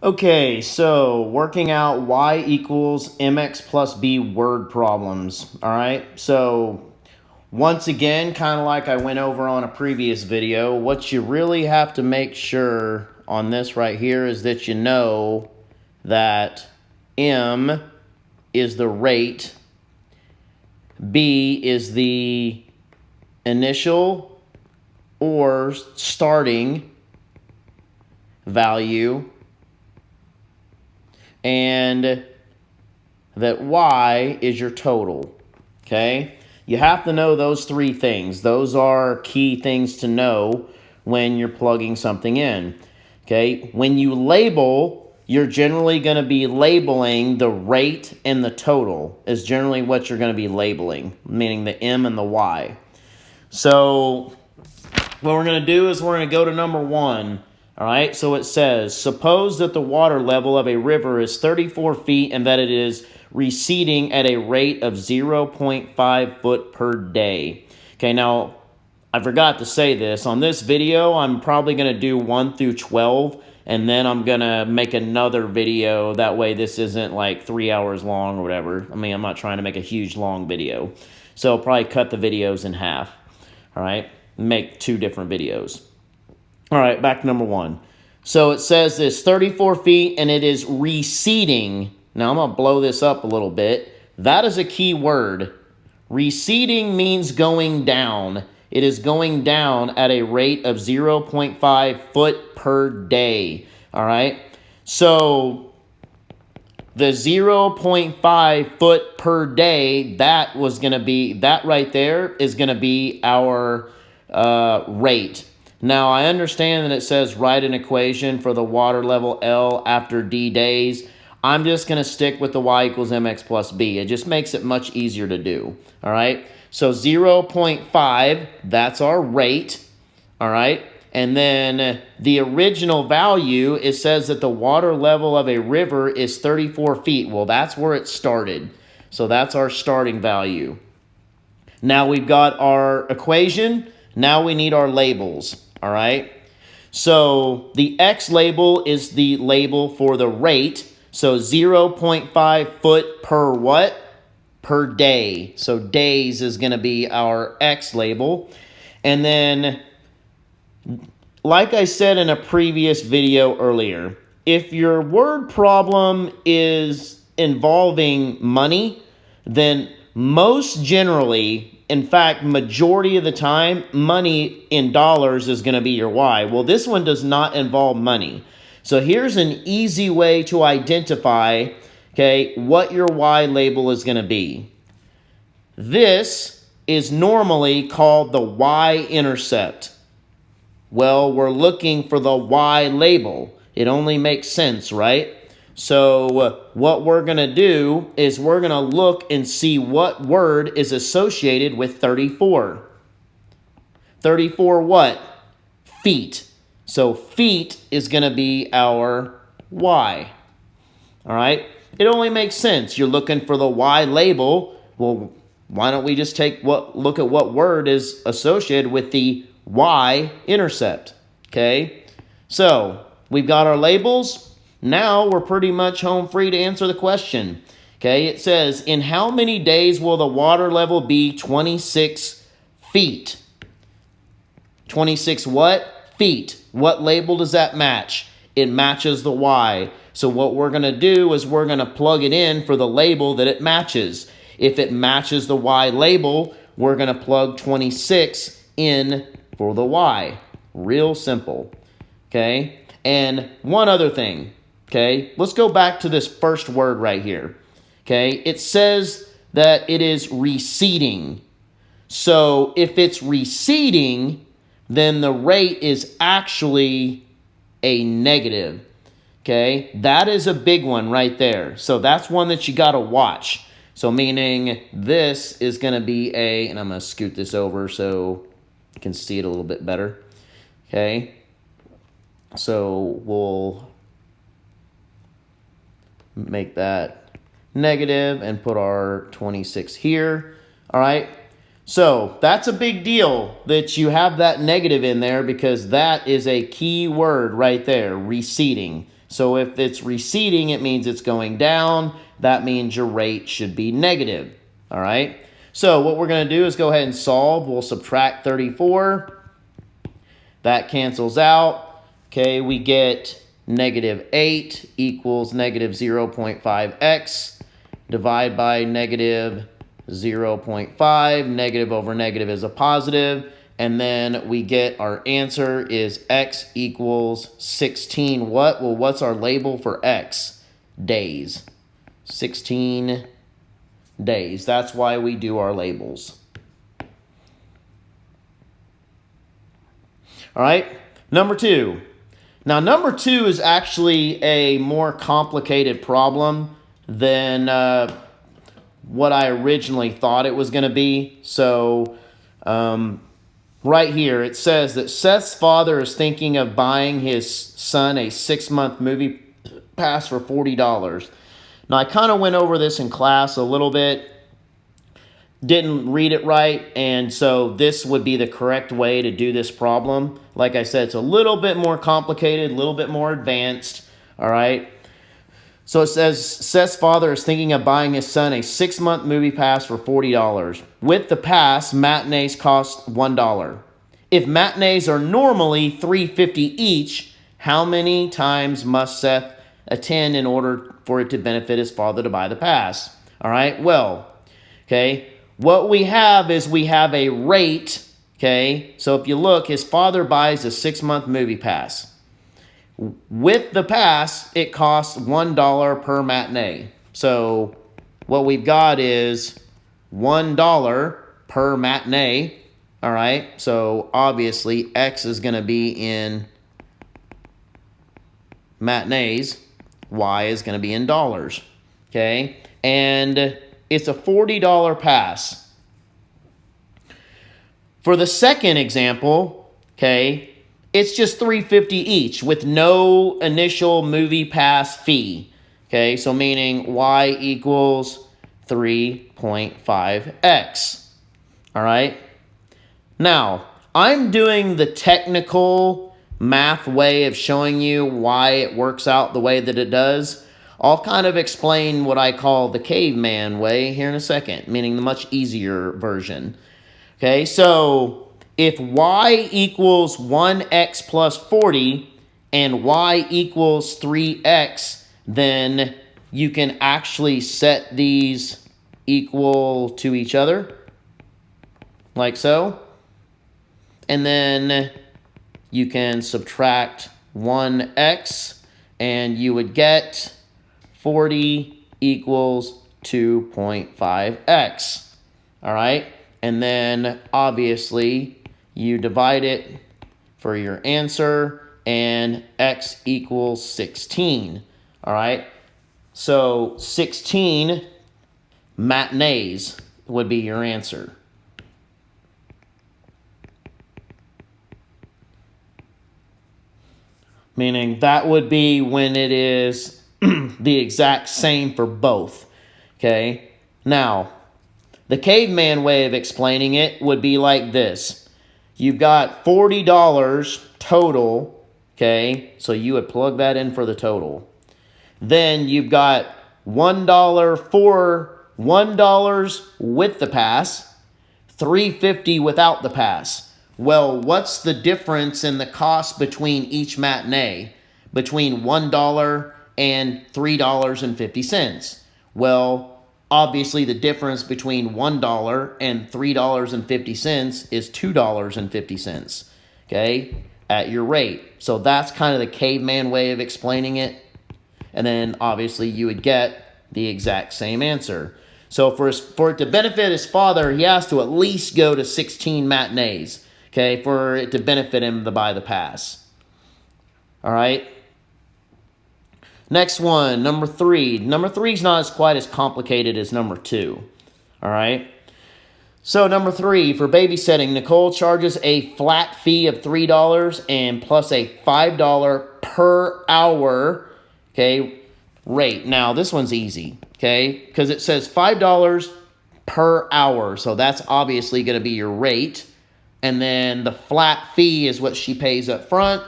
Okay, so working out y equals mx plus b word problems. All right, so once again, kind of like I went over on a previous video, what you really have to make sure on this right here is that you know that m is the rate, b is the initial or starting value, and that y is your total, okay? You have to know those three things. Those are key things to know when you're plugging something in, okay? When you label, you're generally going to be labeling the rate and the total is generally what you're going to be labeling, meaning the m and the y. So what we're going to do is we're going to go to number 1. All right, so it says, suppose that the water level of a river is 34 feet and that it is receding at a rate of 0.5 foot per day. Okay, now, I forgot to say this. On this video, I'm probably going to do 1 through 12, and then I'm going to make another video. That way this isn't like 3 hours long or whatever. I mean, I'm not trying to make a huge, long video. So I'll probably cut the videos in half. All right, make 2 different videos. All right, back to number 1. So it says it's 34 feet and it is receding. Now I'm going to blow this up a little bit. That is a key word. Receding means going down. It is going down at a rate of 0.5 foot per day. All right. So the 0.5 foot per day, that right there is going to be our rate. Now, I understand that it says write an equation for the water level L after D days. I'm just going to stick with the y equals mx plus b. It just makes it much easier to do. All right? So 0.5, that's our rate. All right? And then the original value, it says that the water level of a river is 34 feet. Well, that's where it started. So that's our starting value. Now we've got our equation. Now we need our labels. All right. So the X label is the label for the rate. So 0.5 foot per what? Per day. So days is going to be our X label. And then, like I said in a previous video earlier, if your word problem is involving money, then most generally, in fact, majority of the time, money in dollars is going to be your Y. Well, this one does not involve money. So here's an easy way to identify, okay, what your Y label is going to be. This is normally called the Y-intercept. Well, we're looking for the Y label. It only makes sense, right? So what we're going to do is we're going to look and see what word is associated with 34. 34 what? Feet. So feet is going to be our Y. All right? It only makes sense. You're looking for the Y label. Well, why don't we just look at what word is associated with the Y-intercept? Okay? So we've got our labels. Now we're pretty much home free to answer the question. Okay, it says, in how many days will the water level be 26 feet? 26 what? Feet. What label does that match? It matches the Y. So what we're going to do is we're going to plug it in for the label that it matches. If it matches the Y label, we're going to plug 26 in for the Y. Real simple. Okay, and one other thing. Okay, let's go back to this first word right here. Okay, it says that it is receding. So if it's receding, then the rate is actually a negative. Okay, that is a big one right there. So that's one that you got to watch. So meaning this is going to be and I'm going to scoot this over so you can see it a little bit better. Okay, so we'll make that negative and put our 26 here. All right. So that's a big deal that you have that negative in there because that is a key word right there, receding. So if it's receding, it means it's going down. That means your rate should be negative. All right? So what we're going to do is go ahead and solve. We'll subtract 34. That cancels out. Okay, we get negative 8 equals negative 0.5x. Divide by negative 0.5. Negative over negative is a positive. And then we get our answer is x equals 16 what? Well, what's our label for x? Days. 16 days. That's why we do our labels. All right, number 2. Now, number 2 is actually a more complicated problem than what I originally thought it was going to be. So, right here, it says that Seth's father is thinking of buying his son a 6-month movie pass for $40. Now, I kind of went over this in class a little bit. Didn't read it right, and so this would be the correct way to do this problem. Like I said, it's a little bit more complicated, a little bit more advanced, all right? So it says, Seth's father is thinking of buying his son a 6-month movie pass for $40. With the pass, matinees cost $1. If matinees are normally $3.50 each, how many times must Seth attend in order for it to benefit his father to buy the pass? All right, well, okay, what we have is we have a rate, okay? So if you look, his father buys a 6-month movie pass. With the pass, it costs $1 per matinee. So what we've got is $1 per matinee, all right? So obviously, X is going to be in matinees. Y is going to be in dollars, okay? And it's a $40 pass. For the second example, okay, it's just $3.50 each with no initial movie pass fee. Okay, so meaning Y equals 3.5x. All right. Now, I'm doing the technical math way of showing you why it works out the way that it does. I'll kind of explain what I call the caveman way here in a second, meaning the much easier version. Okay, so if y equals 1x plus 40 and y equals 3x, then you can actually set these equal to each other, like so. And then you can subtract 1x, and you would get 40 equals 2.5x. All right? And then, obviously, you divide it for your answer, and x equals 16. All right? So, 16 matinees would be your answer. Meaning that would be when it is the exact same for both. Okay? Now, the caveman way of explaining it would be like this. You've got $40 total, okay? So you would plug that in for the total. Then you've got $1 for $1 with the pass, $3.50 without the pass. Well, what's the difference in the cost between each matinee? Between $1 and $3.50. Well, obviously the difference between $1 and $3.50 is $2.50, okay, at your rate. So that's kind of the caveman way of explaining it. And then obviously you would get the exact same answer. So for it to benefit his father, he has to at least go to 16 matinees, okay, for it to benefit him to buy the pass. All right. Next one, number 3. Number 3 is not quite as complicated as number 2. All right. So number 3, for babysitting, Nicole charges a flat fee of $3 and plus a $5 per hour, okay, rate. Now this one's easy, okay, because it says $5 per hour. So that's obviously going to be your rate. And then the flat fee is what she pays up front,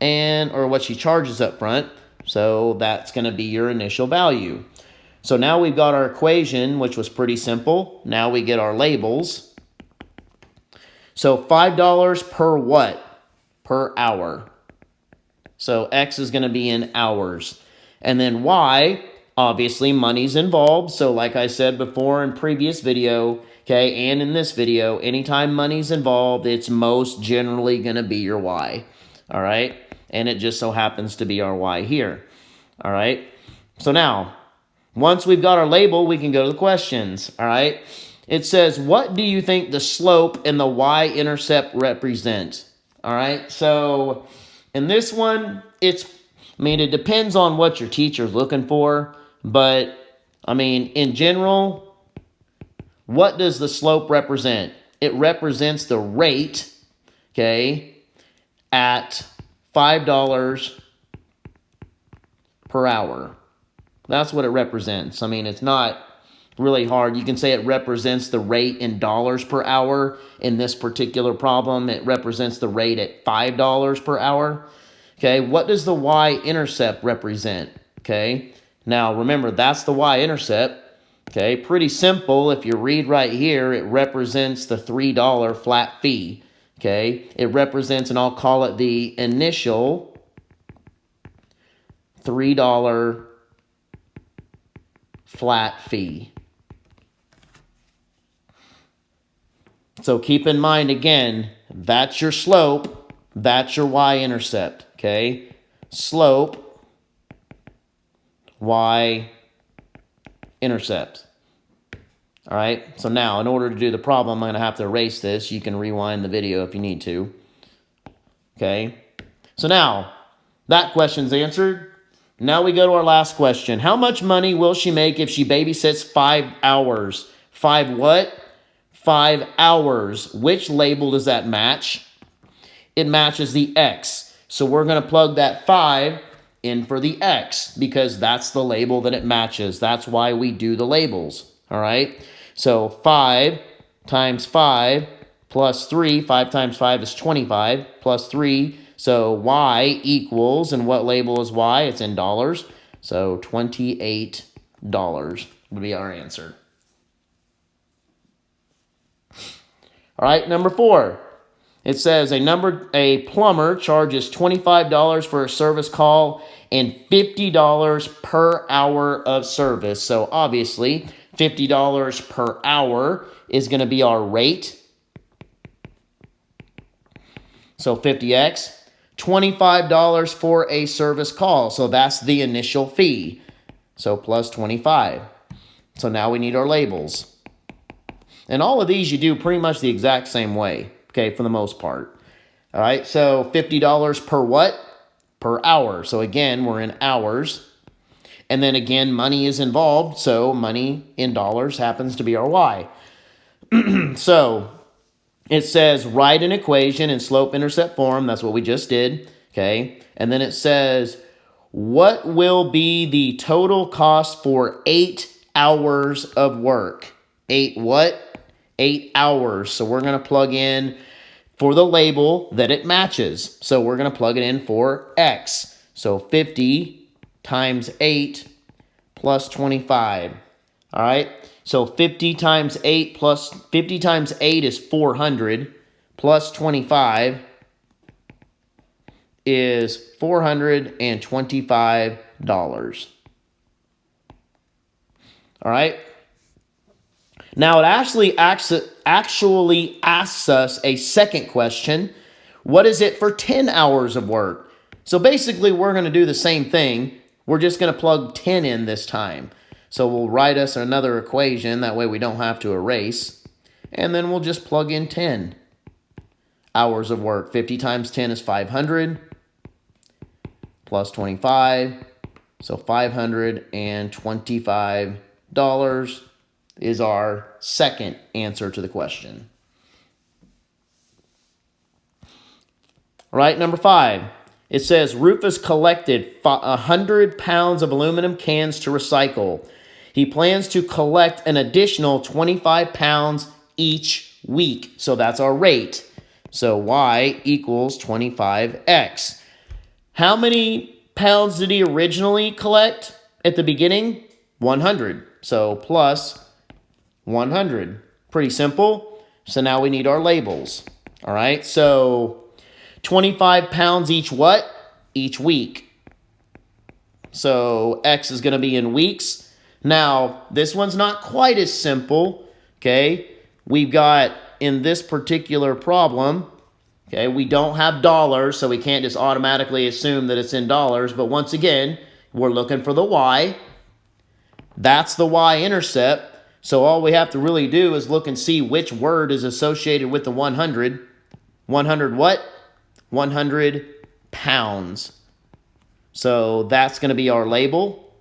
or what she charges up front. So that's going to be your initial value. So now we've got our equation, which was pretty simple. Now we get our labels. So $5 per what? Per hour. So X is going to be in hours. And then Y, obviously money's involved. So like I said before in previous video, okay, and in this video, anytime money's involved, it's most generally going to be your Y. All right? And it just so happens to be our Y here. All right? So now, once we've got our label, we can go to the questions. All right? It says, what do you think the slope and the y-intercept represent? All right? So in this one, it depends on what your teacher's looking for. But, in general, what does the slope represent? It represents the rate, okay, at $5 per hour. That's what it represents. It's not really hard. You can say it represents the rate in dollars per hour. In this particular problem, it represents the rate at $5 per hour. Okay, what does the y-intercept represent? Okay, now remember, that's the y-intercept. Okay, pretty simple. If you read right here, it represents the $3 flat fee. Okay, it represents, and I'll call it the initial $3 flat fee. So keep in mind, again, that's your slope, that's your y-intercept, okay? Slope, y-intercept. All right, so now in order to do the problem, I'm going to have to erase this. You can rewind the video if you need to. Okay, so now that question's answered. Now we go to our last question. How much money will she make if she babysits 5 hours? 5 what? 5 hours. Which label does that match? It matches the X. So we're going to plug that 5 in for the X because that's the label that it matches. That's why we do the labels. All right. So 5 times 5 plus 3. 5 times 5 is 25 plus 3. So Y equals, and what label is Y? It's in dollars. So $28 would be our answer. All right, number 4. It says a plumber charges $25 for a service call and $50 per hour of service. So obviously, $50 per hour is going to be our rate. So 50x. $25 for a service call. So that's the initial fee. So plus 25. So now we need our labels. And all of these you do pretty much the exact same way, okay, for the most part. All right, so $50 per what? Per hour. So again, we're in hours. And then again, money is involved. So money in dollars happens to be our Y. So it says write an equation in slope-intercept form. That's what we just did, okay? And then it says, what will be the total cost for 8 hours of work? 8 what? 8 hours. So we're going to plug in for the label that it matches. So we're going to plug it in for X. So 50 times 8 plus 25. All right? So 50 times 8 is 400 plus 25 is $425. All right? Now it actually asks us a second question. What is it for 10 hours of work? So basically we're going to do the same thing. We're just going to plug 10 in this time. So we'll write us another equation. That way we don't have to erase. And then we'll just plug in 10 hours of work. 50 times 10 is 500 plus 25. So $525 is our second answer to the question. All right, number 5. It says Rufus collected 100 pounds of aluminum cans to recycle. He plans to collect an additional 25 pounds each week. So that's our rate. So Y equals 25X. How many pounds did he originally collect at the beginning? 100. So plus 100. Pretty simple. So now we need our labels. All right, so 25 pounds each what? Each week. So X is going to be in weeks. Now, this one's not quite as simple, okay? We've got, in this particular problem, okay, we don't have dollars, so we can't just automatically assume that it's in dollars. But once again, we're looking for the Y. That's the Y-intercept. So all we have to really do is look and see which word is associated with the 100. 100 what? 100 pounds. So that's going to be our label.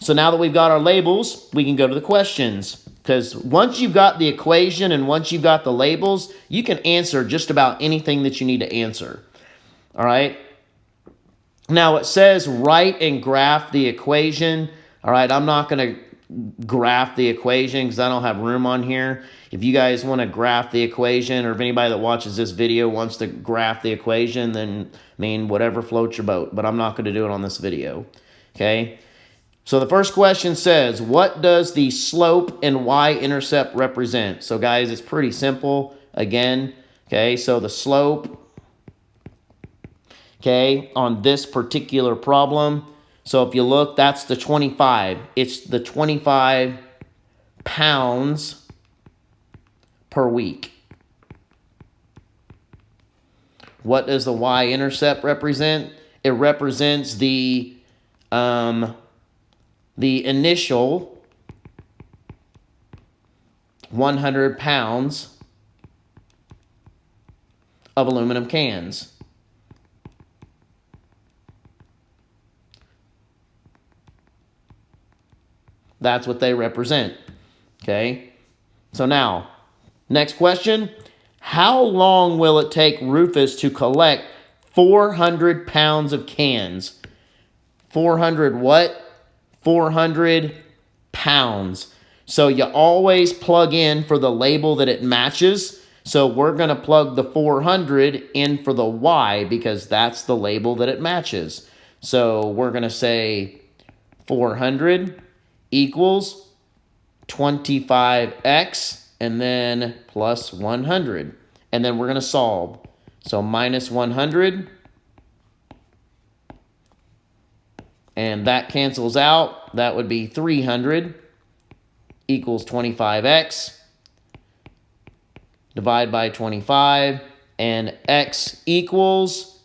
So now that we've got our labels, we can go to the questions. Because once you've got the equation and once you've got the labels, you can answer just about anything that you need to answer. All right? Now it says write and graph the equation. All right, I'm not going to graph the equation because I don't have room on here. If you guys want to graph the equation, or if anybody that watches this video wants to graph the equation, then, I mean, whatever floats your boat. But I'm not going to do it on this video. Okay? So the first question says, what does the slope and y-intercept represent? So guys, it's pretty simple. Again, okay, so the slope, okay, on this particular problem. So if you look, that's the 25. It's the 25 pounds per week. What does the y-intercept represent? It represents the initial 100 pounds of aluminum cans. That's what they represent. Okay? So now, next question. How long will it take Rufus to collect 400 pounds of cans? 400 what? 400 pounds. So you always plug in for the label that it matches. So we're going to plug the 400 in for the Y because that's the label that it matches. So we're going to say 400 equals 25x and then plus 100. And then we're going to solve. So minus 100. And that cancels out. That would be 300 equals 25x. Divide by 25. And x equals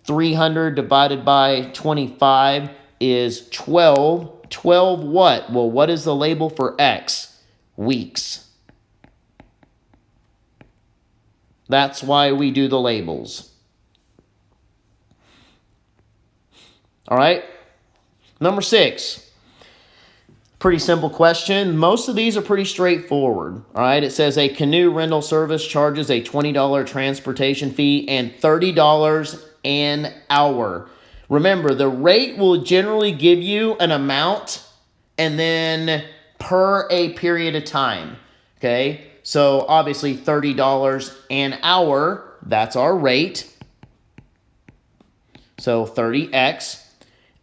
300 divided by 25 is 12. 12 what? Well, what is the label for x? Weeks. That's why we do the labels. All right? Number 6. Pretty simple question. Most of these are pretty straightforward. All right? It says a canoe rental service charges a $20 transportation fee and $30 an hour. Remember, the rate will generally give you an amount and then per a period of time. Okay? So obviously $30 an hour, that's our rate. So 30x.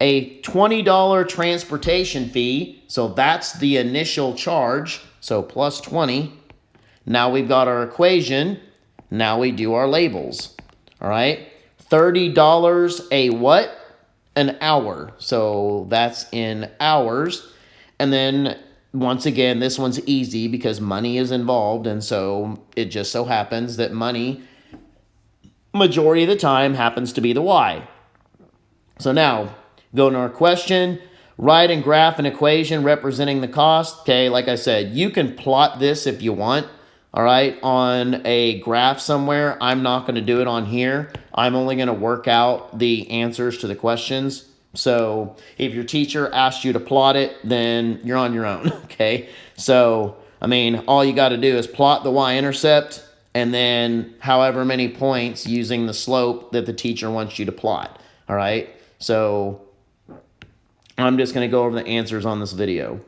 A $20 transportation fee, so that's the initial charge, so plus 20. Now we've got our equation. Now we do our labels. All right? $30 a what? An hour. So that's in hours. And then once again, this one's easy because money is involved. And so it just so happens that money, majority of the time, happens to be the Y. So now, go to our question. Write and graph an equation representing the cost. Okay, like I said, you can plot this if you want, all right, on a graph somewhere. I'm not going to do it on here. I'm only going to work out the answers to the questions. So if your teacher asks you to plot it, then you're on your own, okay? So, I mean, all you got to do is plot the y-intercept and then however many points using the slope that the teacher wants you to plot, all right? So I'm just going to go over the answers on this video.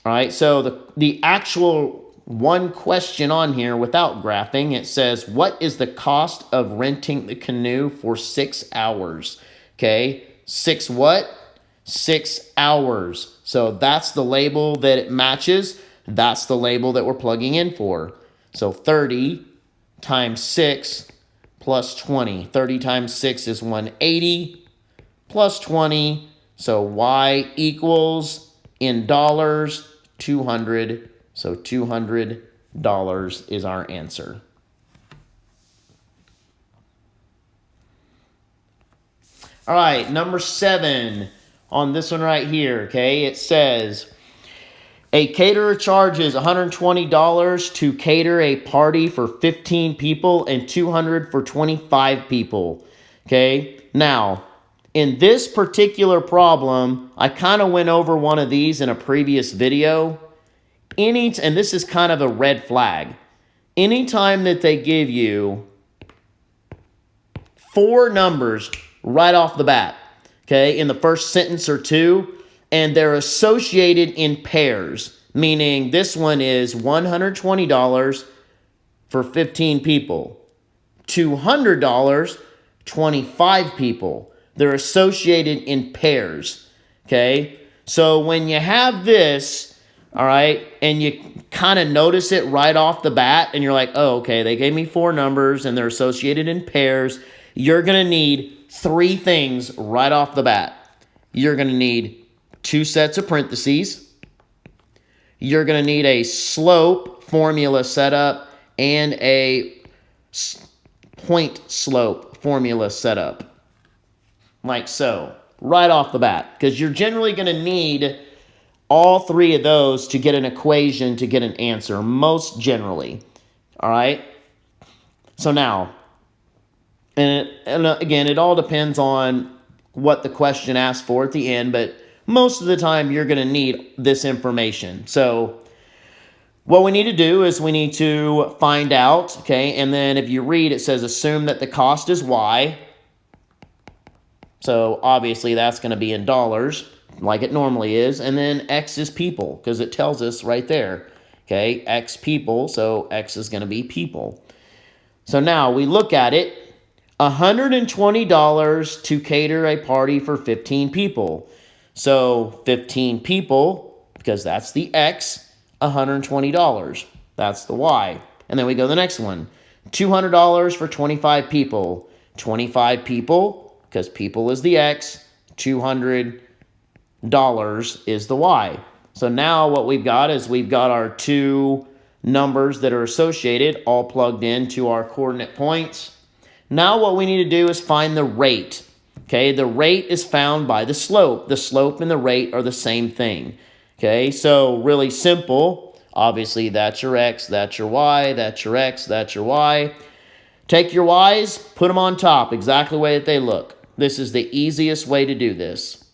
All right, so the actual one question on here without graphing. It says, what is the cost of renting the canoe for 6 hours? Okay, 6 what? 6 hours. So that's the label that it matches. That's the label that we're plugging in for. So 30 times 6 plus 20. 30 times 6 is 180 plus 20. So y equals, in dollars, 200. So $200 is our answer. All right, number 7 on this one right here, okay? It says, a caterer charges $120 to cater a party for 15 people and $200 for 25 people, okay? Now, in this particular problem, I kind of went over one of these in a previous video. And this is kind of a red flag. Anytime that they give you 4 numbers right off the bat, okay, in the first sentence or two, and they're associated in pairs, meaning this one is $120 for 15 people, $200, 25 people. They're associated in pairs, okay? So when you have this, all right, and you kind of notice it right off the bat, and you're like, oh, okay, they gave me 4 numbers, and they're associated in pairs, you're going to need 3 things right off the bat. You're going to need 2 sets of parentheses. You're going to need a slope formula setup and a point slope formula setup. Like so, right off the bat. Because you're generally going to need all 3 of those to get an equation, to get an answer, most generally. All right? So now, and again, it all depends on what the question asks for at the end, but most of the time you're going to need this information. So what we need to do is we need to find out, okay, and then if you read, it says assume that the cost is Y. So obviously that's going to be in dollars, like it normally is, and then X is people, because it tells us right there, okay, X people, so X is going to be people. So now we look at it, $120 to cater a party for 15 people. So 15 people, because that's the X, $120. That's the Y. And then we go to the next one. $200 for 25 people. 25 people, because people is the X, $200 is the Y. So now what we've got is we've got our 2 numbers that are associated, all plugged into our coordinate points. Now what we need to do is find the rate. Okay, the rate is found by the slope. The slope and the rate are the same thing. Okay, so really simple. Obviously, that's your X, that's your Y, that's your X, that's your Y. Take your Y's, put them on top, exactly the way that they look. This is the easiest way to do this.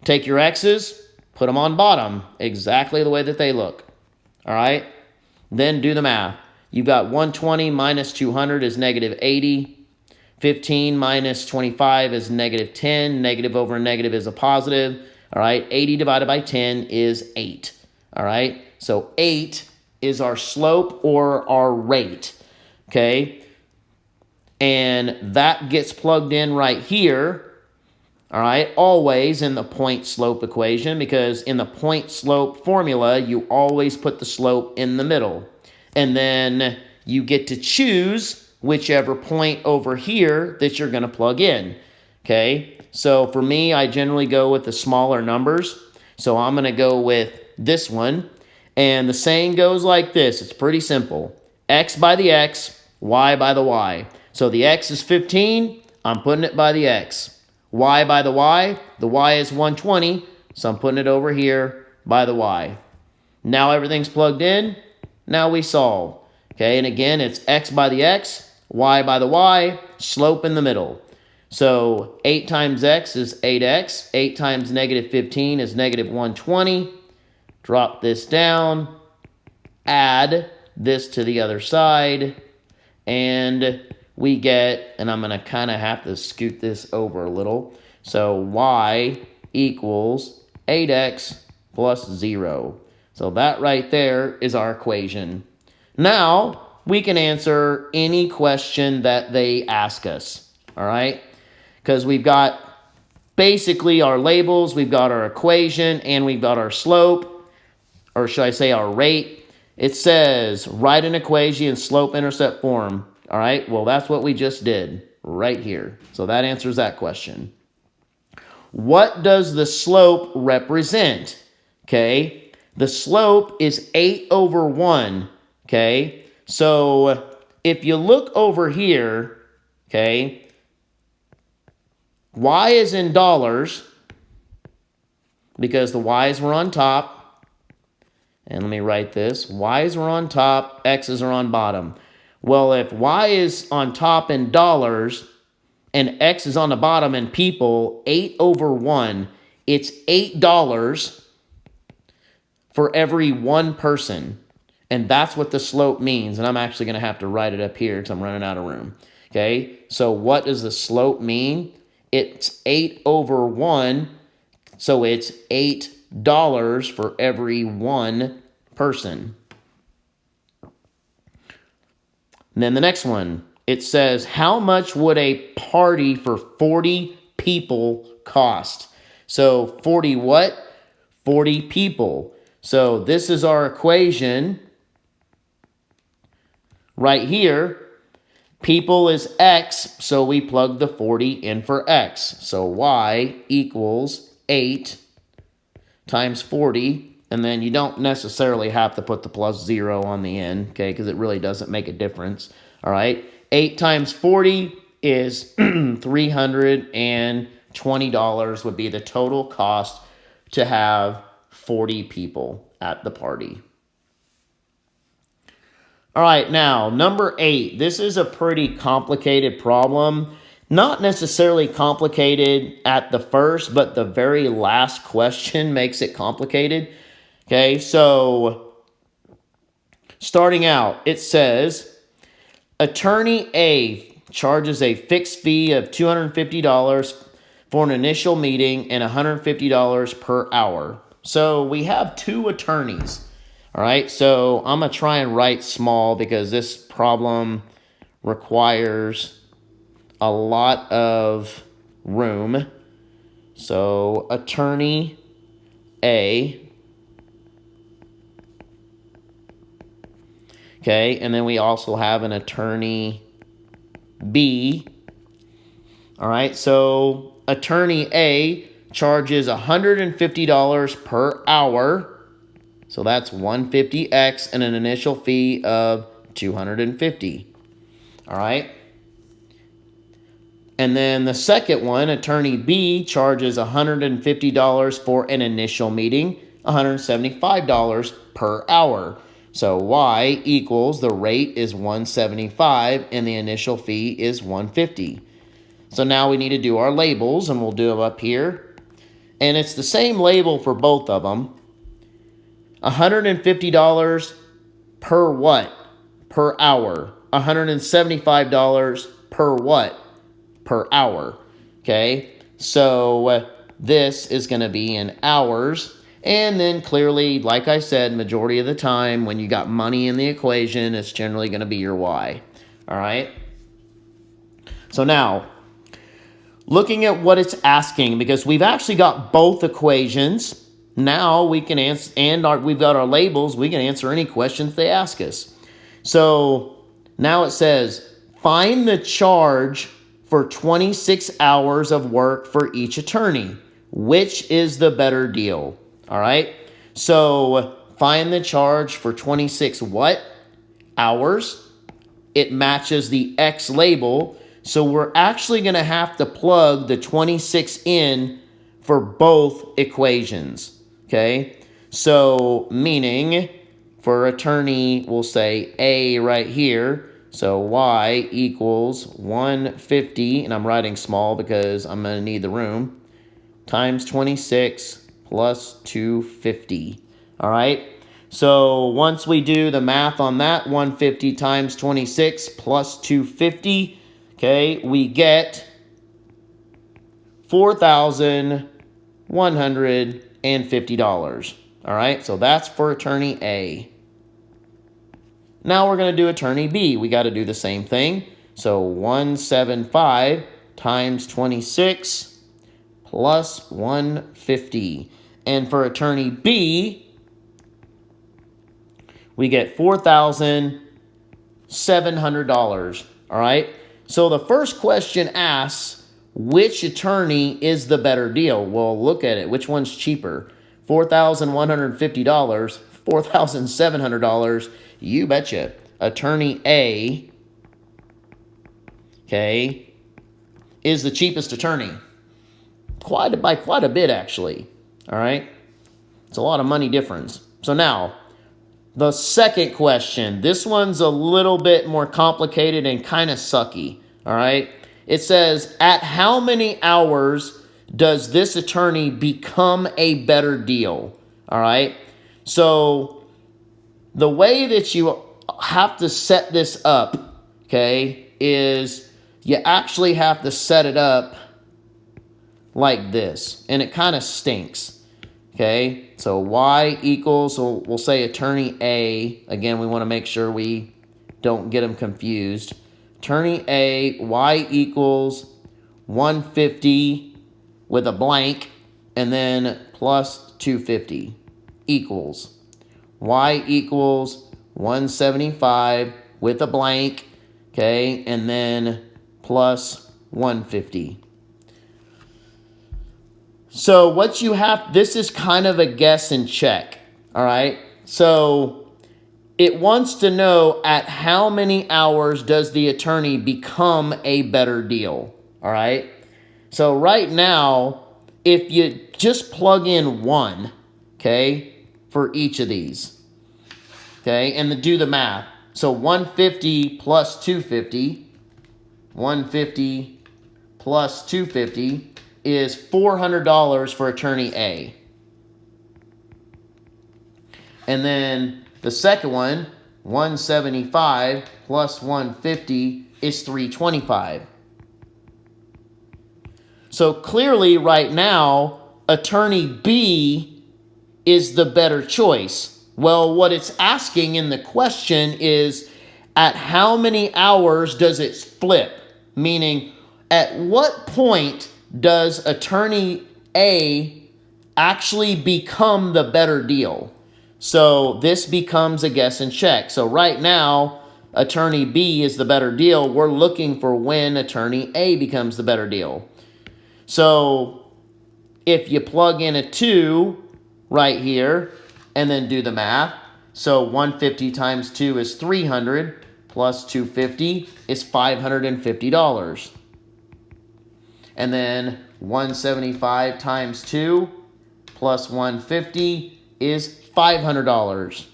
Take your X's, put them on bottom, exactly the way that they look. All right? Then do the math. You've got 120 minus 200 is negative 80. 15 minus 25 is negative 10. Negative over negative is a positive. All right, 80 divided by 10 is 8. All right, so 8 is our slope or our rate. Okay, and that gets plugged in right here. All right, always in the point slope equation, because in the point slope formula, you always put the slope in the middle. And then you get to choose whichever point over here that you're going to plug in, okay? So for me, I generally go with the smaller numbers. So I'm going to go with this one. And the saying goes like this. It's pretty simple. X by the X, Y by the Y. So the X is 15. I'm putting it by the X. Y by the Y is 120. So I'm putting it over here by the Y. Now everything's plugged in. Now we solve. Okay, and again, it's X by the X, Y by the Y, slope in the middle. So 8 times X is 8X. 8 times negative 15 is negative 120. Drop this down. Add this to the other side. And we get, and I'm going to kind of have to scoot this over a little. So Y equals 8X plus 0. So that right there is our equation. Now, we can answer any question that they ask us, all right? Because we've got basically our labels, we've got our equation, and we've got our slope, or should I say our rate. It says, write an equation in slope-intercept form, all right? Well, that's what we just did right here. So that answers that question. What does the slope represent? Okay, the slope is 8 over 1, okay? So if you look over here, okay, y is in dollars because the y's were on top. And let me write this. Y's are on top, x's are on bottom. Well, if y is on top in dollars and x is on the bottom in people, 8 over 1, it's $8 for every one person. And that's what the slope means. And I'm actually going to have to write it up here because I'm running out of room. Okay, so what does the slope mean? It's 8 over 1, so it's $8 for every one person. And then the next one, it says, how much would a party for 40 people cost? So 40 what? 40 people. So this is our equation right here. People is x, so we plug the 40 in for x. So y equals 8 times 40, and then you don't necessarily have to put the plus 0 on the end, okay, because it really doesn't make a difference, all right? 8 times 40 is $320 would be the total cost to have 40 people at the party. All right, now, number 8. This is a pretty complicated problem. Not necessarily complicated at the first, but the very last question makes it complicated. Okay, so starting out, it says, Attorney A charges a fixed fee of $250 for an initial meeting and $150 per hour. So we have two attorneys. All right, so I'm going to try and write small because this problem requires a lot of room. So attorney A. Okay, and then we also have an attorney B. All right, so attorney A charges $150 per hour. So that's 150x and an initial fee of $250. All right. And then the second one, attorney B charges $150 for an initial meeting, $175 per hour. So y equals the rate is $175 and the initial fee is $150. So now we need to do our labels, and we'll do them up here. And it's the same label for both of them. $150 per what? Per hour. $175 per what? Per hour. Okay, so this is going to be in hours. And then clearly, like I said, majority of the time when you got money in the equation, it's generally going to be your y. All right. So now, looking at what it's asking, because we've actually got both equations. Now we can answer, and we've got our labels, we can answer any questions they ask us. So now it says, find the charge for 26 hours of work for each attorney. Which is the better deal? All right. So find the charge for 26 what? Hours. It matches the X label. So we're actually going to have to plug the 26 in for both equations. Okay, so meaning for attorney, we'll say A right here. So y equals 150, and I'm writing small because I'm going to need the room, times 26 plus 250. All right, so once we do the math on that, 150 times 26 plus 250, okay, we get $4,150. All right, so that's for attorney A. Now we're going to do attorney B. We got to do the same thing. So 175 times 26 plus 150. And for attorney B, we get $4,700. All right. So the first question asks, which attorney is the better deal? Well, look at it. Which one's cheaper? $4,150, $4,700. You betcha. Attorney A, okay, is the cheapest attorney. By quite a bit, actually. All right. It's a lot of money difference. So now, the second question. This one's a little bit more complicated and kind of sucky. All right. It says, at how many hours does this attorney become a better deal? All right. So the way that you have to set this up, okay, is you actually have to set it up like this. And it kind of stinks. Okay, so y equals, so we'll say attorney A. Again, we want to make sure we don't get them confused. Attorney A, y equals 150 with a blank, and then plus 250 equals y equals 175 with a blank, okay, and then plus 150. So what you have, this is kind of a guess and check, all right? So it wants to know at how many hours does the attorney become a better deal, all right? So right now, if you just plug in 1, okay, for each of these, okay, and then do the math. So 150 plus 250, 150 plus 250 is $400 for attorney A. And then the second one, 175 plus 150 is $325. So clearly right now, attorney B is the better choice. Well, what it's asking in the question is, at how many hours does it flip? Meaning, at what point does attorney A actually become the better deal? So this becomes a guess and check. So right now, attorney B is the better deal. We're looking for when attorney A becomes the better deal. So if you plug in a 2 right here and then do the math, so 150 times 2 is 300 plus 250 is $550. And then 175 times 2 plus 150 is $500.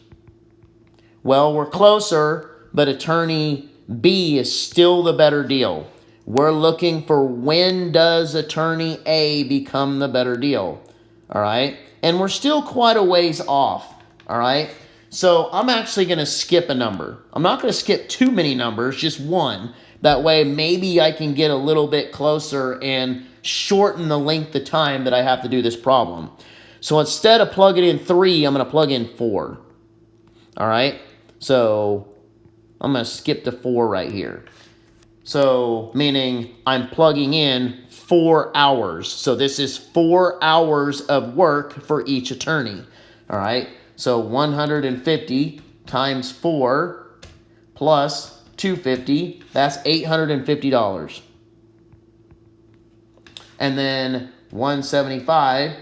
Well, we're closer, but attorney B is still the better deal. We're looking for when does attorney A become the better deal. All right? And we're still quite a ways off. All right? So I'm actually going to skip a number. I'm not going to skip too many numbers, just one. That way, maybe I can get a little bit closer and shorten the length of time that I have to do this problem. So instead of plugging in 3, I'm going to plug in 4. All right? So I'm going to skip to 4 right here. So meaning I'm plugging in 4 hours. So this is 4 hours of work for each attorney. All right? So 150 times 4 plus 250, that's $850. And then 175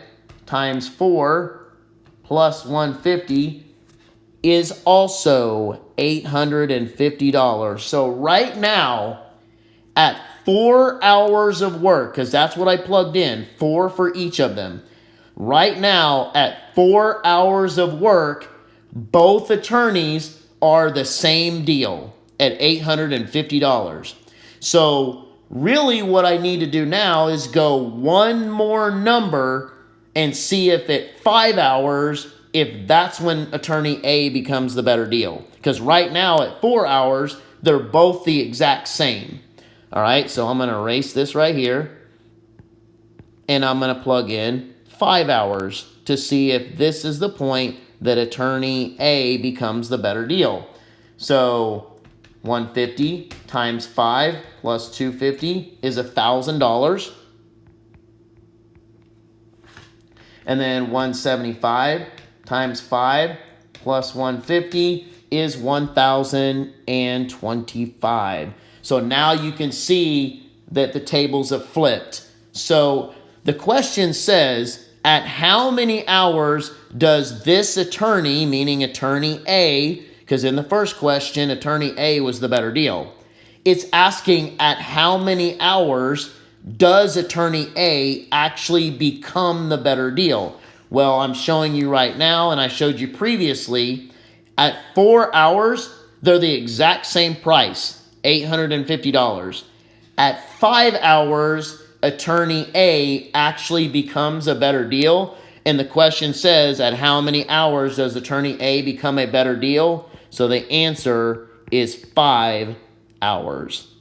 times 4 plus 150 is also $850. So right now, at 4 hours of work, because that's what I plugged in, 4 for each of them. Right now, at 4 hours of work, both attorneys are the same deal at $850. So really what I need to do now is go one more number and see if at 5 hours, if that's when attorney A becomes the better deal. Because right now at 4 hours, they're both the exact same. All right, so I'm going to erase this right here. And I'm going to plug in 5 hours to see if this is the point that attorney A becomes the better deal. So 150 times 5 plus 250 is $1,000. And then 175 times 5 plus 150 is 1,025. So now you can see that the tables have flipped. So the question says, at how many hours does this attorney, meaning attorney A, because in the first question, attorney A was the better deal. It's asking at how many hours does attorney A actually become the better deal? Well, I'm showing you right now, and I showed you previously, at 4 hours, they're the exact same price, $850. At 5 hours, attorney A actually becomes a better deal. And the question says, at how many hours does attorney A become a better deal? So the answer is 5 hours.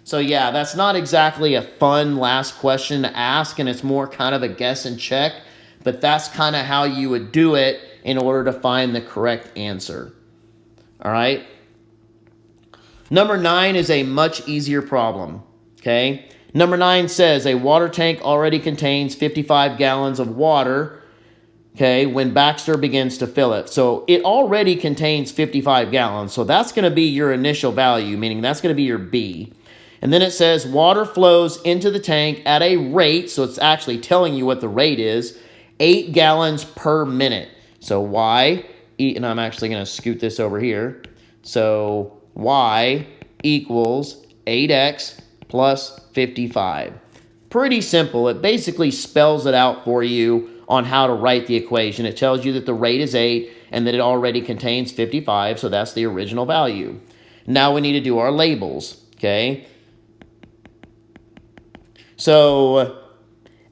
So yeah, that's not exactly a fun last question to ask, and it's more kind of a guess and check, but that's kind of how you would do it in order to find the correct answer. All right? Number 9 is a much easier problem, okay? Number 9 says a water tank already contains 55 gallons of water, okay, when Baxter begins to fill it. So it already contains 55 gallons, so that's going to be your initial value, meaning that's going to be your B. And then it says water flows into the tank at a rate, so it's actually telling you what the rate is, 8 gallons per minute. So Y, and I'm actually going to scoot this over here. So Y equals 8x plus 55. Pretty simple. It basically spells it out for you on how to write the equation. It tells you that the rate is 8 and that it already contains 55, so that's the original value. Now we need to do our labels, okay? So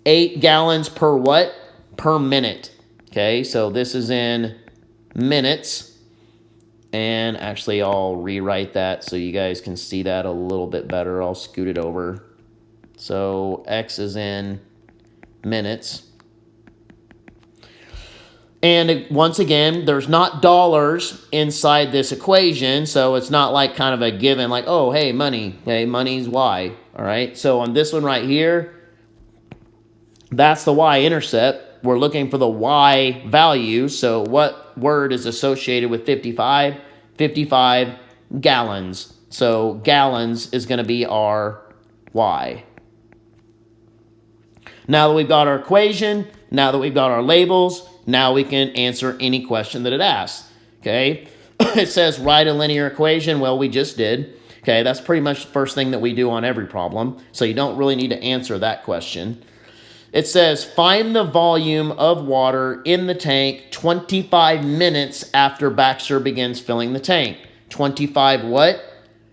8 gallons per what? Per minute. Okay, so this is in minutes. And actually, I'll rewrite that so you guys can see that a little bit better. I'll scoot it over. So X is in minutes. And once again, there's not dollars inside this equation, so it's not like kind of a given, like, oh, hey, money. Hey, money's Y. All right, so on this one right here, that's the y-intercept. We're looking for the y value. So what word is associated with 55? 55 gallons. So gallons is going to be our y. Now that we've got our equation, now that we've got our labels, now we can answer any question that it asks. Okay, it says write a linear equation. Well, we just did. Okay, that's pretty much the first thing that we do on every problem, so you don't really need to answer that question. It says, find the volume of water in the tank 25 minutes after Baxter begins filling the tank. 25 what?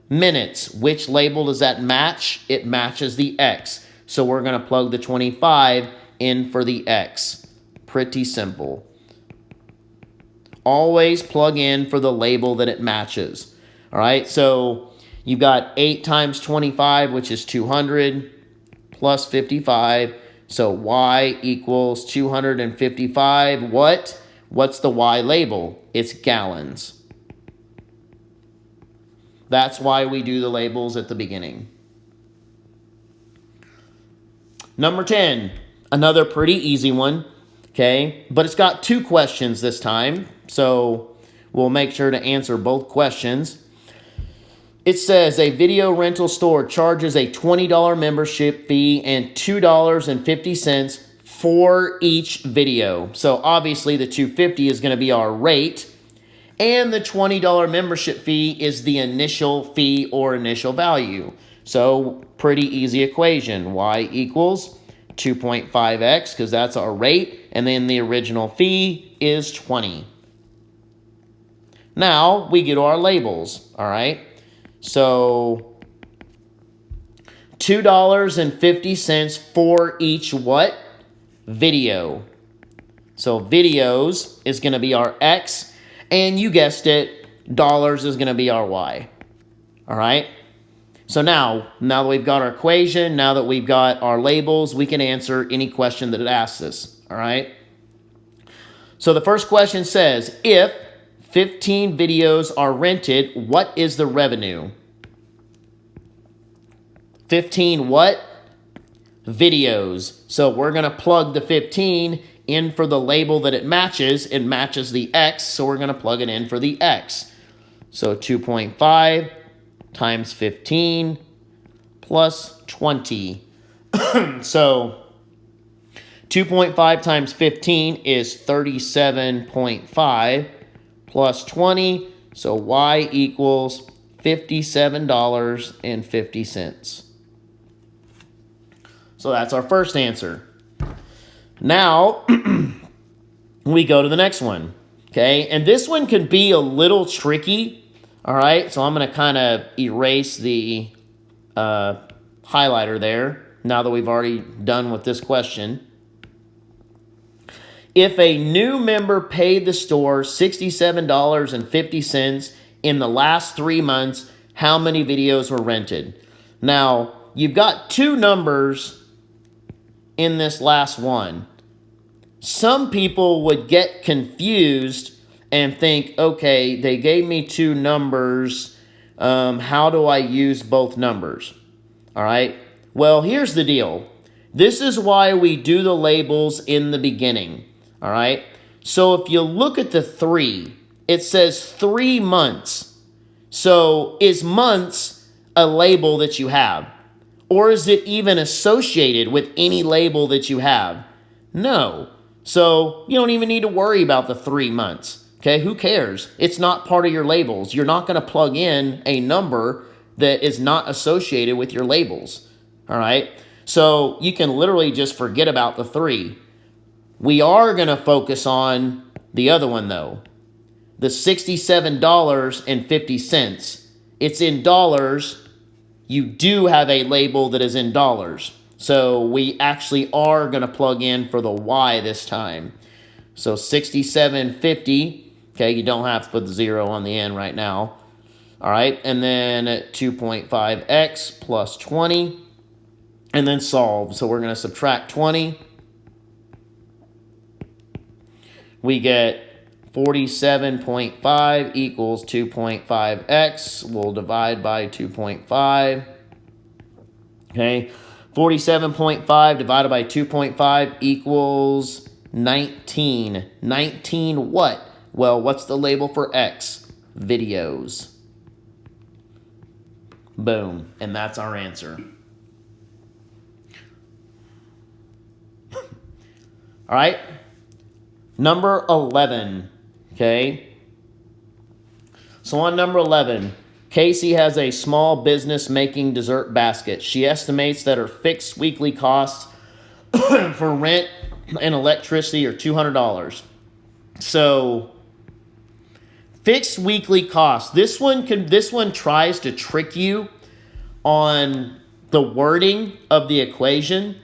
Minutes. Which label does that match? It matches the X. So we're going to plug the 25 in for the X. Pretty simple. Always plug in for the label that it matches. All right, so you've got 8 times 25, which is 200, plus 55. So Y equals 255. What? What's the Y label? It's gallons. That's why we do the labels at the beginning. Number 10, another pretty easy one, okay? But it's got 2 questions this time, so we'll make sure to answer both questions. It says a video rental store charges a $20 membership fee and $2.50 for each video. So obviously the $2.50 is going to be our rate, and the $20 membership fee is the initial fee or initial value. So pretty easy equation. Y equals 2.5x because that's our rate, and then the original fee is 20. Now we get our labels, all right? So $2.50 for each what? Video. So videos is going to be our X, and you guessed it, dollars is going to be our Y. All right? So now that we've got our equation, now that we've got our labels, we can answer any question that it asks us. All right? So the first question says, if 15 videos are rented, what is the revenue? 15 what? Videos. So we're going to plug the 15 in for the label that it matches. It matches the X, so we're going to plug it in for the X. So 2.5 times 15 plus 20. So 2.5 times 15 is 37.5 plus 20. So Y equals $57.50. So that's our first answer. Now, we go to the next one, okay? And this one can be a little tricky, all right? So I'm going to kind of erase the highlighter there now that we've already done with this question. If a new member paid the store $67.50 in the last 3 months, how many videos were rented? Now, you've got two numbers in this last one. Some people would get confused and think, okay, they gave me two numbers. How do I use both numbers? All right. Well, here's the deal. This is why we do the labels in the beginning. All right. So if you look at the 3, it says 3 months. So is months a label that you have? Or is it even associated with any label that you have? No. So you don't even need to worry about the 3 months. Okay, who cares? It's not part of your labels. You're not going to plug in a number that is not associated with your labels. All right, so you can literally just forget about the 3. We are going to focus on the other one though. The $67.50. It's in dollars. You do have a label that is in dollars. So we actually are going to plug in for the Y this time. So $67.50. Okay, you don't have to put the 0 on the end right now. All right, and then 2.5x plus 20. And then solve. So we're going to subtract 20. We get 47.5 equals 2.5x. We'll divide by 2.5. Okay, 47.5 divided by 2.5 equals 19. 19 what? Well, what's the label for X? Videos. Boom. And that's our answer. All right. Number 11. Okay. So on number 11, Casey has a small business making dessert basket. She estimates that her fixed weekly costs for rent and electricity are $200. So fixed weekly costs. This one tries to trick you on the wording of the equation.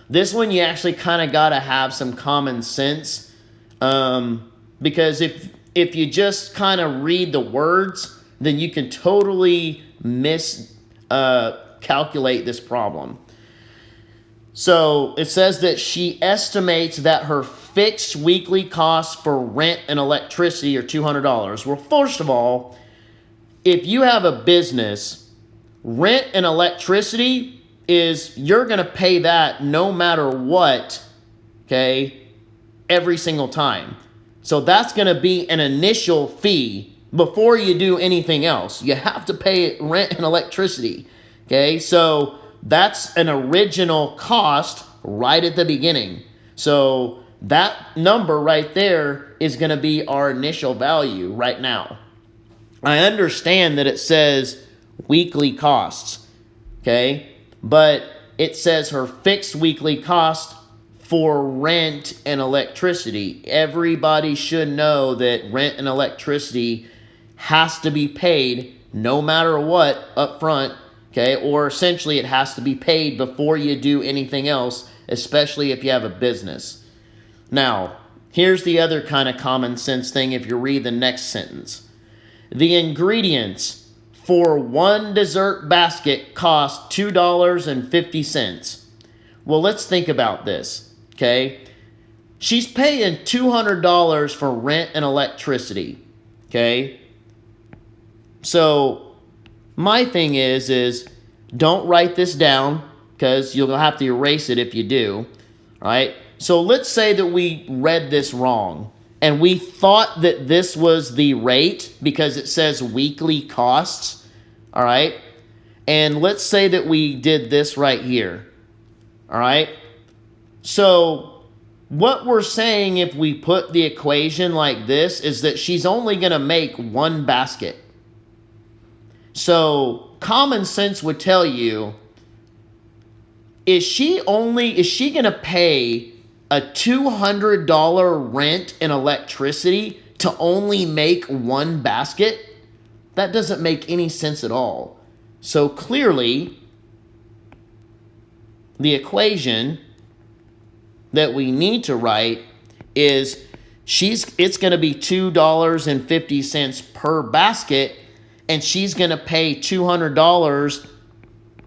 This one you actually kind of got to have some common sense, because if you just kind of read the words, then you can totally calculate this problem. So it says that she estimates that her fixed weekly costs for rent and electricity are $200. Well, first of all, if you have a business, rent and electricity you're going to pay that no matter what, okay, every single time. So that's going to be an initial fee before you do anything else. You have to pay rent and electricity, okay? So that's an original cost right at the beginning. So that number right there is going to be our initial value right now. I understand that it says weekly costs, okay? But it says her fixed weekly cost for rent and electricity. Everybody should know that rent and electricity has to be paid no matter what up front, okay? Or essentially it has to be paid before you do anything else, especially if you have a business. Now, here's the other kind of common sense thing if you read the next sentence. The ingredients for one dessert basket cost $2.50. Well, let's think about this, okay? She's paying $200 for rent and electricity, okay? So my thing is don't write this down because you'll have to erase it if you do, right? So let's say that we read this wrong and we thought that this was the rate because it says weekly costs, all right? And let's say that we did this right here, all right? So what we're saying if we put the equation like this is that she's only going to make one basket. So common sense would tell you, is she going to pay a $200 rent and electricity to only make one basket? That doesn't make any sense at all. So clearly, the equation that we need to write is it's going to be $2.50 per basket, and she's going to pay $200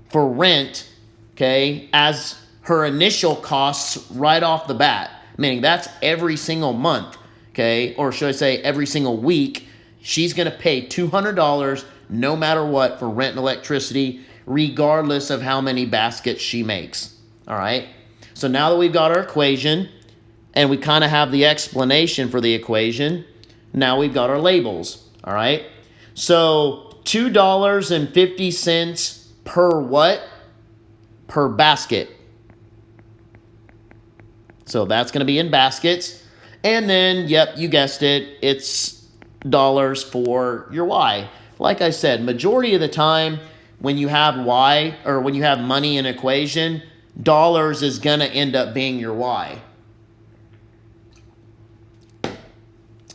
for rent, okay, as her initial costs right off the bat, meaning that's every single month, okay, or should I say every single week. She's going to pay $200 no matter what for rent and electricity, regardless of how many baskets she makes, all right? So now that we've got our equation and we kind of have the explanation for the equation, now we've got our labels, all right? So $2.50 per what? Per basket. So that's going to be in baskets. And then, yep, you guessed it, it's dollars for your Y. Like I said, majority of the time when you have Y, or when you have money in an equation, dollars is going to end up being your Y.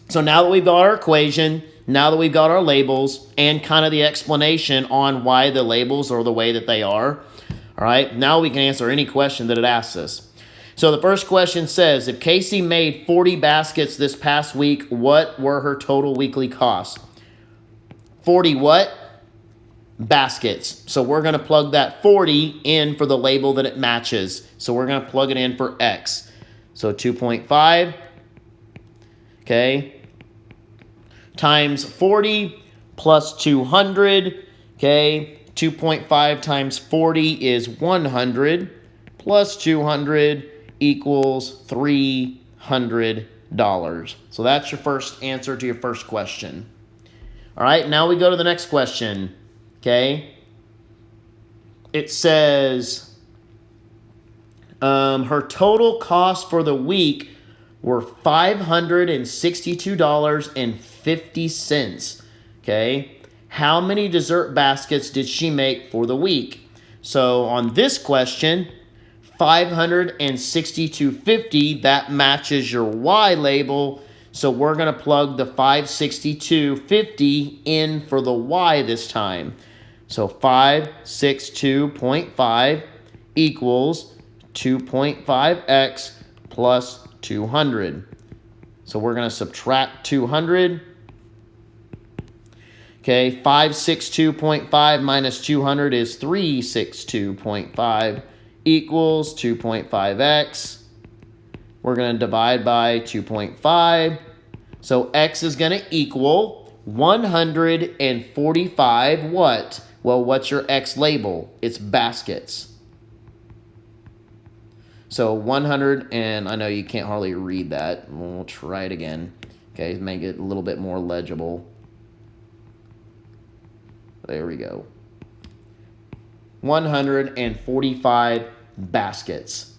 So now that we've got our equation, now that we've got our labels, and kind of the explanation on why the labels are the way that they are, all right, now we can answer any question that it asks us. So the first question says, if Casey made 40 baskets this past week, what were her total weekly costs? 40 what? Baskets. So we're going to plug that 40 in for the label that it matches. So we're going to plug it in for X. So 2.5, okay, times 40 plus 200, okay, 2.5 times 40 is 100 plus 200 equals $300. So that's your first answer to your first question. All right, now we go to the next question, okay? It says her total cost for the week were $562.50, okay? How many dessert baskets did she make for the week? So on this question, $562.50, that matches your Y label. So we're going to plug the $562.50 in for the Y this time. So 562.5 equals 2.5x plus 200. So we're going to subtract 200. Okay, 562.5 minus 200 is 362.5 equals 2.5x. We're going to divide by 2.5. So x is going to equal 145 what? Well, what's your x label? It's baskets. So 100, and I know you can't hardly read that. We'll try it again. Okay, make it a little bit more legible. There we go. 145 baskets.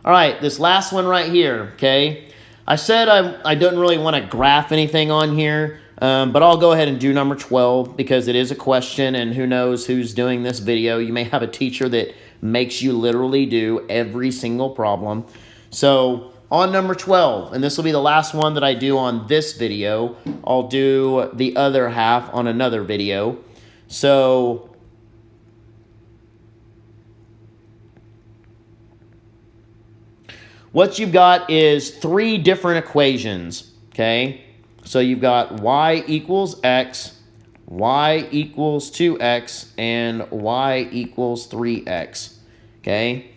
All right, this last one right here, okay? I said I don't really want to graph anything on here, but I'll go ahead and do number 12 because it is a question, and who knows who's doing this video. You may have a teacher that makes you literally do every single problem. So on number 12, and this will be the last one that I do on this video, I'll do the other half on another video. So what you've got is three different equations, okay? So you've got y equals x, y equals 2x, and y equals 3x, okay?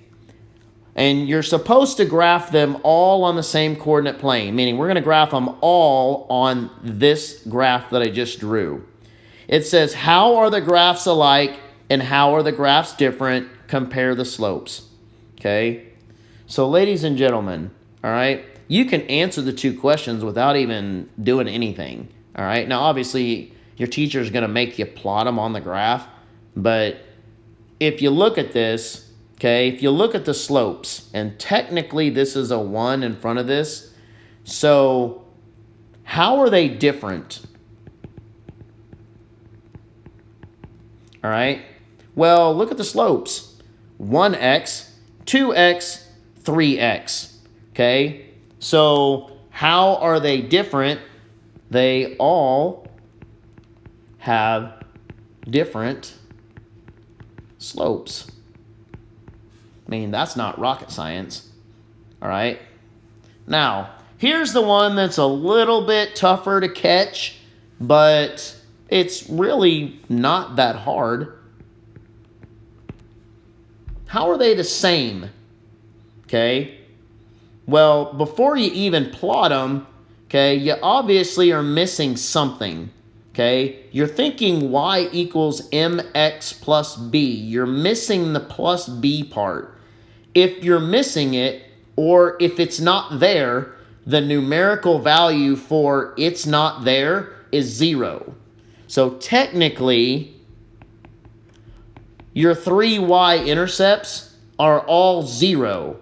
And you're supposed to graph them all on the same coordinate plane, meaning we're going to graph them all on this graph that I just drew. It says, how are the graphs alike and how are the graphs different? Compare the slopes. Okay? So ladies and gentlemen, all right, you can answer the two questions without even doing anything. All right? Now, obviously, your teacher is going to make you plot them on the graph. But if you look at this, okay, if you look at the slopes, and technically this is a 1 in front of this, so how are they different? All right? Well, look at the slopes. 1x, 2x, 3x. Okay? So how are they different? They all have different slopes. I mean, that's not rocket science. All right? Now, here's the one that's a little bit tougher to catch, but it's really not that hard. How are they the same? Okay? Well, before you even plot them, okay, you obviously are missing something. Okay? You're thinking y equals mx plus b. You're missing the plus b part. If you're missing it, or if it's not there, the numerical value for it's not there is 0. So technically, your 3 y-intercepts are all 0.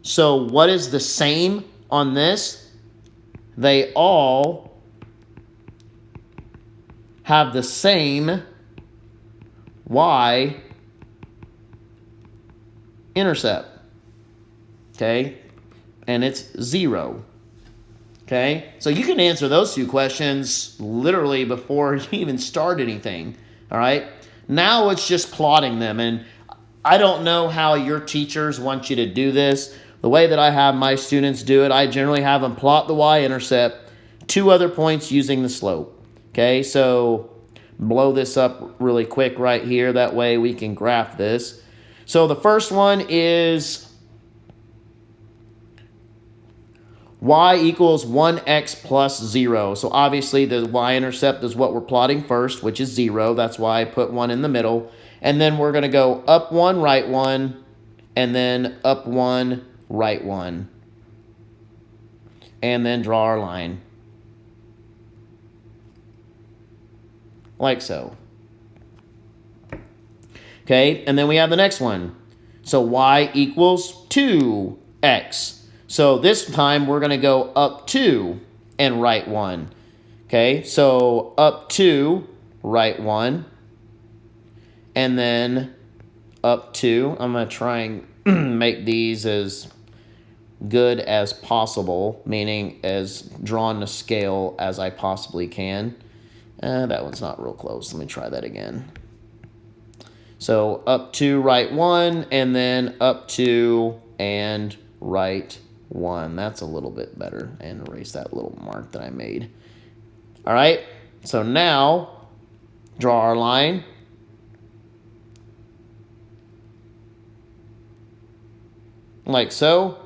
So what is the same on this? They all have the same y-intercept. Okay? And it's 0. Okay? So you can answer those two questions literally before you even start anything. All right? Now it's just plotting them. And I don't know how your teachers want you to do this. The way that I have my students do it, I generally have them plot the y-intercept, 2 other points using the slope. Okay? So blow this up really quick right here. That way we can graph this. So the first one is y equals 1x plus 0. So obviously the y-intercept is what we're plotting first, which is 0. That's why I put 1 in the middle. And then we're going to go up 1, right 1, and then up 1, right 1. And then draw our line. Like so. Okay, and then we have the next one. So y equals 2x. So this time we're going to go up 2 and right 1. Okay, so up 2, right 1. And then up 2. I'm going to try and make these as good as possible, meaning as drawn to scale as I possibly can. That one's not real close. Let me try that again. So up 2, right 1, and then up 2 and right 1. That's a little bit better. And erase that little mark that I made. All right. So now draw our line. Like so.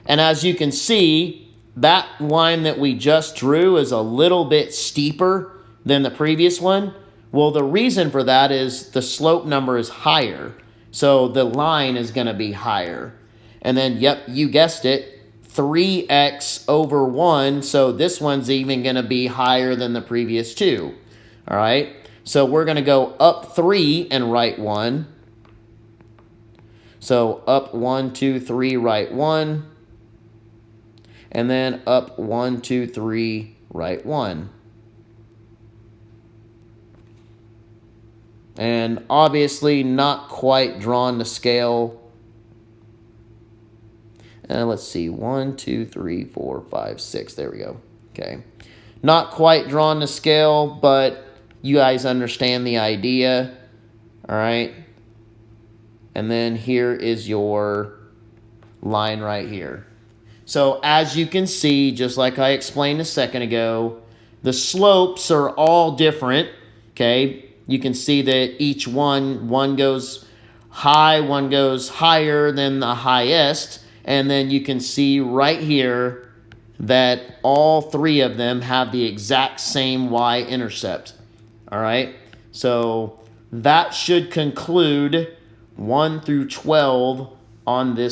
And as you can see, that line that we just drew is a little bit steeper than the previous one. Well, the reason for that is the slope number is higher. So the line is going to be higher. And then, yep, you guessed it, 3x over 1. So this one's even going to be higher than the previous two. All right? So we're going to go up 3 and right 1. So up 1, 2, 3, right 1. And then up 1, 2, 3, right 1. And obviously not quite drawn to scale. And let's see, 1, 2, 3, 4, 5, 6. There we go. Okay. Not quite drawn to scale, but you guys understand the idea. All right. And then here is your line right here. So as you can see, just like I explained a second ago, the slopes are all different. Okay. You can see that each one goes high, one goes higher than the highest, and then you can see right here that all three of them have the exact same y-intercept. All right, so that should conclude 1 through 12 on this